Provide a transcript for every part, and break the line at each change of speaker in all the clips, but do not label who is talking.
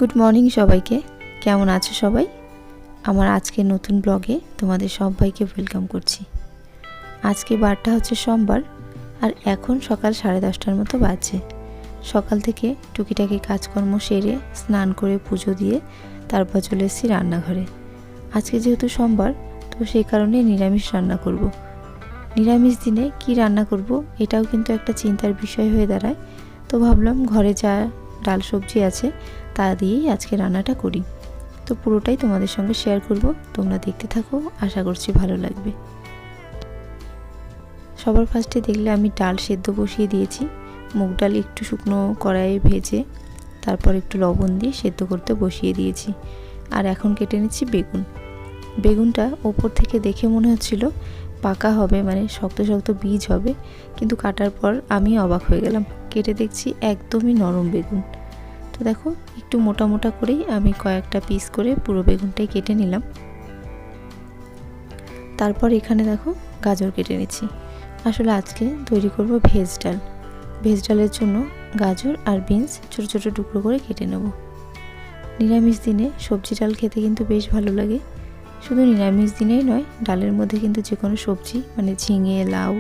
Good morning সবাইকে। কেমন আছো সবাই? আমার আজকের নতুন ব্লগে তোমাদের সবাইকে ওয়েলকাম করছি। আজকে বারটা হচ্ছে সোমবার, আর এখন সকাল 10:30টার মতো বাজছে। সকাল থেকে টুকিটাকি কাজকর্ম সেরে স্নান করে পুজো দিয়ে তারপর চলে এসেছি রান্নাঘরে। আজকে যেহেতু সোমবার, তো সেই কারণে নিরামিষ রান্না করব। নিরামিষ দিনে কি রান্না করব এটাও কিন্তু একটা চিন্তার বিষয় হয়ে দাঁড়ায়। তো ভাবলাম ঘরে যা ডাল সবজি আছে তা দিয়েই আজকে রান্নাটা করি। তো পুরোটাই তোমাদের সঙ্গে শেয়ার করব, তোমরা দেখতে থাকো, আশা করছি ভালো লাগবে। সবার ফার্স্টে দেখলে আমি ডাল সেদ্ধ বসিয়ে দিয়েছি। মুগ ডাল একটু শুকনো কড়াইয়ে ভেজে তারপর একটু লবণ দিয়ে সেদ্ধ করতে বসিয়ে দিয়েছি। আর এখন কেটে নিচ্ছি বেগুন। বেগুনটা ওপর থেকে দেখে মনে হচ্ছিল পাকা হবে, মানে শক্ত শক্ত বীজ হবে, কিন্তু কাটার পর আমি অবাক হয়ে গেলাম। কেটে দেখছি একদমই নরম বেগুন। তো দেখো একটু মোটা মোটা করেই আমি কয়েকটা পিস করে পুরো বেগুনটাই কেটে নিলাম। তারপর এখানে দেখো গাজর কেটে নিচ্ছি। আসলে আজকে তৈরি করব ভেজ ডাল। ভেজ ডালের জন্য গাজর আর বিনস ছোটো ছোটো টুকরো করে কেটে নেব। নিরামিষ দিনে সবজি ডাল খেতে কিন্তু বেশ ভালো লাগে। শুধু নিরামিষ দিনেই নয়, ডালের মধ্যে কিন্তু যে কোনো সবজি মানে ঝিঙে, লাউ,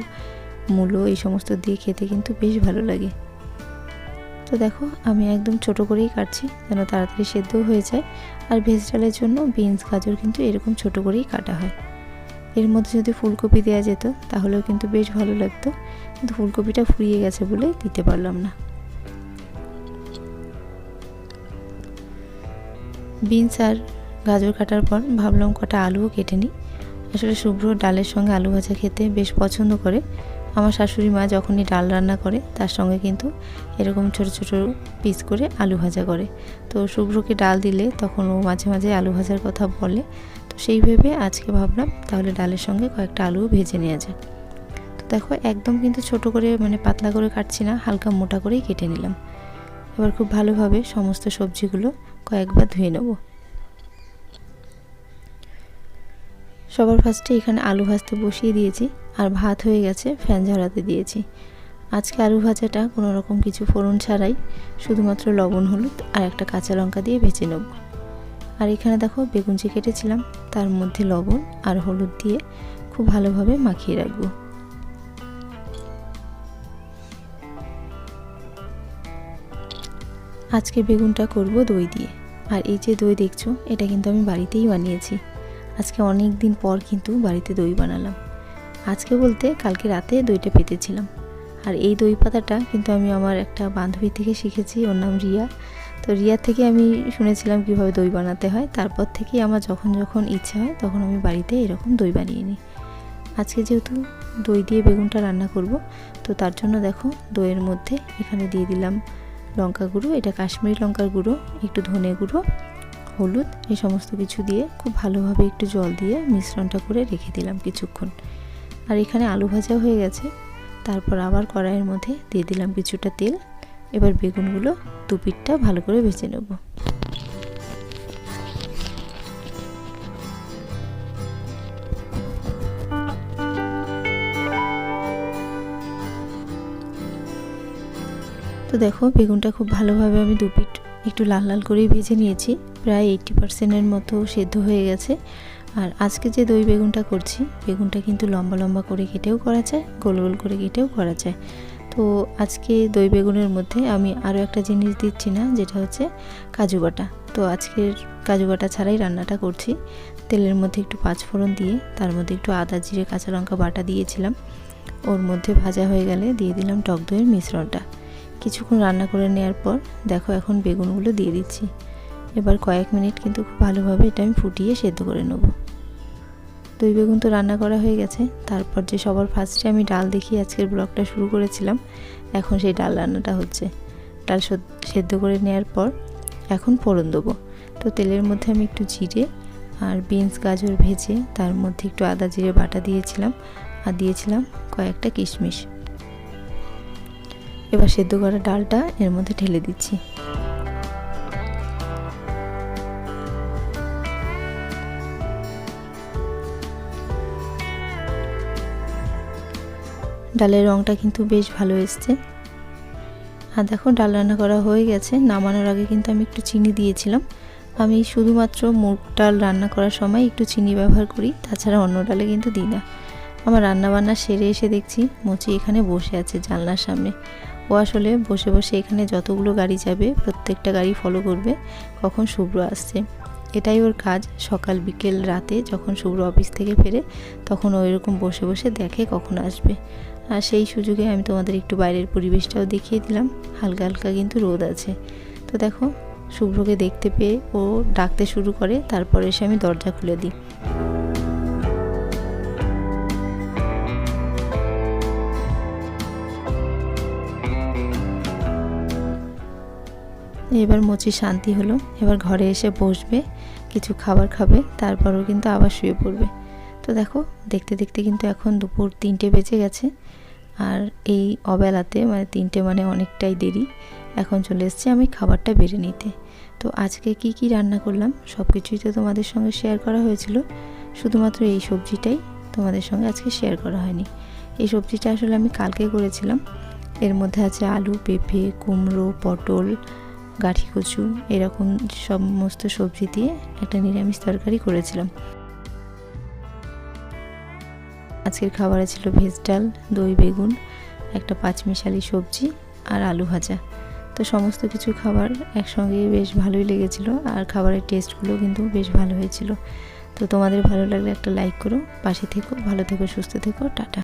মূলো এই সমস্ত দিয়ে খেতে কিন্তু বেশ ভালো লাগে। তো দেখো আমি একদম ছোট করেই কাটছি যেন তাড়াতাড়ি সেদ্ধ হয়ে যায়। আর ভেজ ডালের জন্য বিনস গাজর কিন্তু এরকম ছোট করেই কাটা হয়। এর মধ্যে যদি ফুলকপি দেওয়া যেত তাহলেও কিন্তু বেশ ভালো লাগতো, কিন্তু ফুলকপিটা ফুরিয়ে গেছে বলে দিতে পারলাম না। বিনস আর গাজর কাটার পর ভাবলাম কটা আলুও কেটে নিই। আসলে শুভ্র ডালের সঙ্গে আলু ভাজা খেতে বেশ পছন্দ করে। আমার শাশুড়ি মা যখনই ডাল রান্না করে তার সঙ্গে কিন্তু এরকম ছোট ছোট পিস করে আলু ভাজা করে। তো শুভ্রকে ডাল দিলে তখন ও মাঝে মাঝে আলু ভাজার কথা বলে। তো সেই ভেবে আজকে ভাবলাম তাহলে ডালের সঙ্গে কয়েকটা আলুও ভেজে নেওয়া যায়। তো দেখো একদম কিন্তু ছোট করে মানে পাতলা করে কাটছি না, হালকা মোটা করেই কেটে নিলাম। এবার খুব ভালোভাবে সমস্ত সবজিগুলো কয়েকবার ধুয়ে নেব। সবার ফার্স্টে এখানে আলু ভাজতে বসিয়ে দিয়েছি, আর ভাত হয়ে গেছে ফ্যান ঝরাতে দিয়েছি। আজকে আলু ভাজাটা কোনো রকম কিছু ফোড়ন ছাড়াই শুধুমাত্র লবণ, হলুদ আর একটা কাঁচা লঙ্কা দিয়ে ভেজে নেব। আর এখানে দেখো বেগুন যে কেটেছিলাম তার মধ্যে লবণ আর হলুদ দিয়ে খুব ভালোভাবে মাখিয়ে রাখবো। আজকে বেগুনটা করব দই দিয়ে। আর এই যে দই দেখছো এটা কিন্তু আমি বাড়িতেই বানিয়েছি। আজকে অনেক দিন পর কিন্তু বাড়িতে দই বানালাম। আজকে বলতে কালকে রাতে দইটা পেতেছিলাম। আর এই দই পাতাটা কিন্তু আমি আমার একটা বান্ধবী থেকে শিখেছি, ওর নাম রিয়া। তো রিয়া থেকে আমি শুনেছিলাম কিভাবে দই বানাতে হয়। তারপর থেকেই আমার যখন যখন ইচ্ছা হয় তখন আমি বাড়িতে এরকম দই বানিয়ে নিই। আজকে যেহেতু দই দিয়ে বেগুনটা রান্না করব, তো তার জন্য দেখো দইয়ের মধ্যে এখানে দিয়ে দিলাম লঙ্কা গুঁড়ো, এটা কাশ্মীরি লঙ্কার গুঁড়ো, একটু ধনে গুঁড়ো, হলুদ, এই সমস্ত কিছু দিয়ে খুব ভালোভাবে একটু জল দিয়ে মিশ্রণটা করে রেখে দিলাম কিছুক্ষণ। আর এখানে আলু ভাজা হয়ে গেছে। তারপর আবার কড়াইয়ের মধ্যে দিয়ে দিলাম কিছুটা তেল। এবার বেগুনগুলো দুপিঠটা ভালো করে ভেজে নেব। তো দেখো বেগুনটা খুব ভালোভাবে আমি দুপিঠ একটু লাল লাল করেই ভেজে নিয়েছি। প্রায় 80%-এর মতো সেদ্ধ হয়ে গেছে। আর আজকে যে দই বেগুনটা করছি, বেগুনটা কিন্তু লম্বা লম্বা করে কেটেও করা যায়, গোল গোল করে কেটেও করা যায়। তো আজকে দই বেগুনের মধ্যে আমি আরও একটা জিনিস দিচ্ছি না, যেটা হচ্ছে কাজু বাটা। তো আজকের কাজু বাটা ছাড়াই রান্নাটা করছি। তেলের মধ্যে একটু পাঁচফোড়ন দিয়ে তার মধ্যে একটু আদা, জিরে, কাঁচা লঙ্কা বাটা দিয়েছিলাম। ওর মধ্যে ভাজা হয়ে গেলে দিয়ে দিলাম টক দইয়ের মিশ্রণটা। কিছুক্ষণ রান্না করে নেওয়ার পর দেখো এখন বেগুনগুলো দিয়ে দিচ্ছি। এবার কয়েক মিনিট কিন্তু খুব ভালোভাবে এটা আমি ফুটিয়ে সেদ্ধ করে নেব। দই বেগুন তো রান্না করা হয়ে গেছে। তারপর যে সবার ফার্স্টে আমি ডাল দেখিয়ে আজকের ব্লগটা শুরু করেছিলাম, এখন সেই ডাল রান্নাটা হচ্ছে। ডাল সেদ্ধ করে নেওয়ার পর এখন ফোড়ন দেবো। তো তেলের মধ্যে আমি একটু জিরে আর বিনস গাজর ভেজে তার মধ্যে একটু আদা জিরে বাটা দিয়েছিলাম, আর দিয়েছিলাম কয়েকটা কিশমিশ। এবার সেদ্ধ করা ডালটা এর মধ্যে ঢেলে দিচ্ছি। ডালের রঙটা কিন্তু বেশ ভালো এসছে। আর দেখো ডাল রান্না করা হয়ে গেছে। নামানোর আগে কিন্তু আমি একটু চিনি দিয়েছিলাম। আমি শুধুমাত্র মুগ ডাল রান্না করার সময় একটু চিনি ব্যবহার করি, তাছাড়া অন্য ডালে কিন্তু দিই না। আমার রান্নাবান্না সেরে এসে দেখছি মুচি এখানে বসে আছে জানলার সামনে। ও আসলে বসে বসে এখানে যতগুলো গাড়ি যাবে প্রত্যেকটা গাড়ি ফলো করবে কখন শুভ্র আসছে। এটাই ওর কাজ। সকাল বিকেল রাতে যখন শুভ্র অফিস থেকে ফেরে তখন ও এরকম বসে বসে দেখে কখন আসবে। আর সেই সুযোগে আমি তোমাদের একটু বাইরের পরিবেশটাও দেখিয়ে দিলাম। হালকা হালকা কিন্তু রোদ আছে। তো দেখো শুভ্রকে দেখতে পেয়ে ও ডাকতে শুরু করে, তারপর এসে আমি দরজা খুলে দিই। এবার মুচি শান্তি হলো। এবার ঘরে এসে বসবে, কিছু খাবার খাবে, তারপরও কিন্তু আবার শুয়ে পড়বে। তো দেখো দেখতে দেখতে কিন্তু এখন দুপুর 3টে বেজে গেছে। আর এই অবেলাতে মানে 3টে মানে অনেকটাই দেরি, এখন চলে এসেছি আমি খাবারটা বেড়ে নিতে। তো আজকে কি কি রান্না করলাম সব কিছুই তো তোমাদের সঙ্গে শেয়ার করা হয়েছিল, শুধুমাত্র এই সবজিটাই তোমাদের সঙ্গে আজকে শেয়ার করা হয়নি। এই সবজিটা আসলে আমি কালকে করেছিলাম। এর মধ্যে আছে আলু, পেঁপে, কুমড়ো, পটল, গাঠি কচু, এরকম সমস্ত সবজি দিয়ে একটা নিরামিষ তরকারি করেছিলাম। আজকের খাবারে ছিল ভেজ ডাল, দই বেগুন, একটা পাঁচমিশালি সবজি আর আলু ভাজা। তো সমস্ত কিছু খাবার একসঙ্গে বেশ ভালোই লেগেছিল, আর খাবারের টেস্টগুলো কিন্তু বেশ ভালো হয়েছিল। তো তোমাদের ভালো লাগলে একটা লাইক করো, পাশে থেকো, ভালো থেকো, সুস্থ থেকো, টাটা।